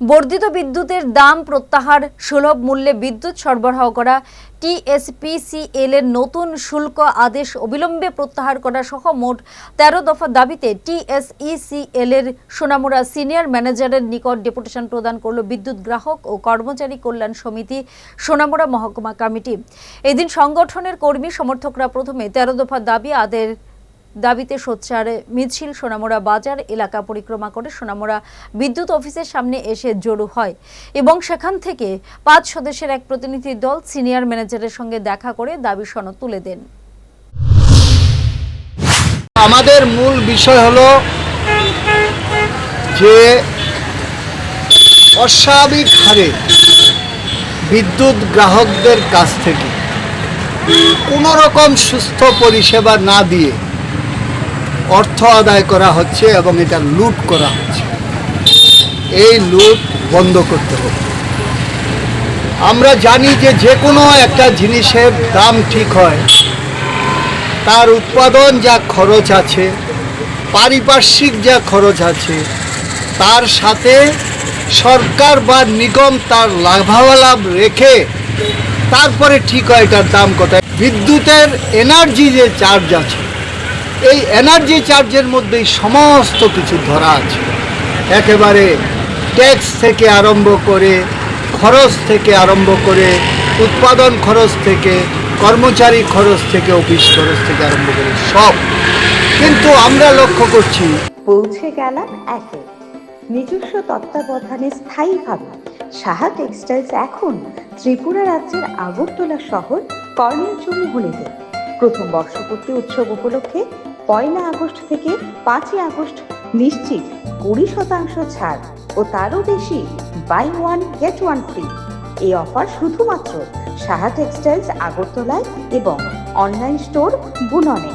বর্ধিত বিদ্যুতের দাম প্রত্যাহার, সুলভ মূল্যে বিদ্যুৎ সরবরাহ করা, টিএসপিসিএল এর নতুন শুল্ক আদেশ অবিলম্বে প্রত্যাহার করা সহ মোট ১৩ দফা দাবিতে টিএসইসিএল এর সোনামুড়া সিনিয়র ম্যানেজারের নিকট ডেপুটেশন প্রদান করল বিদ্যুৎ গ্রাহক ও কর্মচারী কল্যাণ সমিতি সোনামুড়া মহকুমা কমিটি। এদিন সংগঠনের কর্মী সমর্থকরা প্রথমে ১৩ দফা দাবিতে সোচ্চার মিছিল সোনামুড়া বাজার এলাকা পরিক্রমা করে সোনামুড়া বিদ্যুৎ অফিসের সামনে এসে জড়ো হয় এবং সেখান থেকে ৫ সদস্যের এক প্রতিনিধি দল সিনিয়র ম্যানেজারের সঙ্গে দেখা করে দাবি সনদ তুলে দেন। আমাদের মূল বিষয় হলো যে অস্বাভাবিক হারে বিদ্যুৎ গ্রাহকদের কাছ থেকে কোনো রকম সুস্থ পরিষেবা না দিয়ে অর্থ আদায় করা হচ্ছে এবং এটা লুট করা হচ্ছে। এই লুট বন্ধ করতে হবে। আমরা জানি যে কোনো একটা জিনিসের দাম ঠিক হয় তার উৎপাদন যা খরচ আছে, পারিপার্শ্বিক যা খরচ আছে, তার সাথে সরকার বা নিগম তার লাভালাভ রেখে তারপরে ঠিক হয় এটার দাম কত। বিদ্যুতের এনার্জি যে চার্জ আছে, এই এনার্জি চার্জের মধ্যেই সমস্ত কিছু ধরা আছে। একেবারে ট্যাক্স থেকে আরম্ভ করে, খরচ থেকে আরম্ভ করে, উৎপাদন খরচ থেকে, কর্মচারী খরচ থেকে, অফিস খরচ থেকে আরম্ভ করে সব। কিন্তু আমরা লক্ষ্য করছি পৌঁছে গেলাম একে নিজস্ব তত্ত্বাবধানে স্থায়ীভাবে সাহা টেক্সটাইলস এখন ত্রিপুরা রাজ্যের আগরতলা শহর কর্ণচুমুহুলিতে প্রথম বর্ষপূর্তি উৎসব উপলক্ষে ১ আগস্ট থেকে ৫ আগস্ট নিশ্চিত ২০% ছাড় ও তারও বেশি buy one get one free. এই অফার শুধুমাত্র সাহা টেক্সটাইলস আগরতলায় এবং অনলাইন স্টোর বুননে।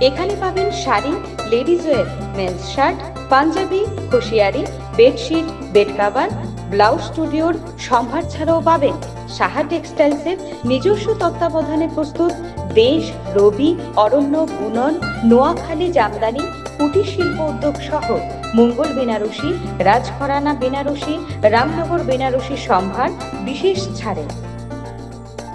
এখানে পাবেন sari, ladies wear, men's shirt, panjabi, hosiery, bedsheet, bed cover, blouse স্টুডিওর সম্ভার ছাড়াও পাবেন সাহা টেক্সটাইলসের নিজস্ব তত্ত্বাবধানে প্রস্তুত দেশ, রবি, অরণ্য, বুনন, নোয়াখালী জামদানি, কুটির শিল্প উদ্যোগ সহ মঙ্গল বেনারসি, রাজঘরানা বেনারসি, রামনগর বেনারসি সম্ভার বিশেষ ছাড়ে।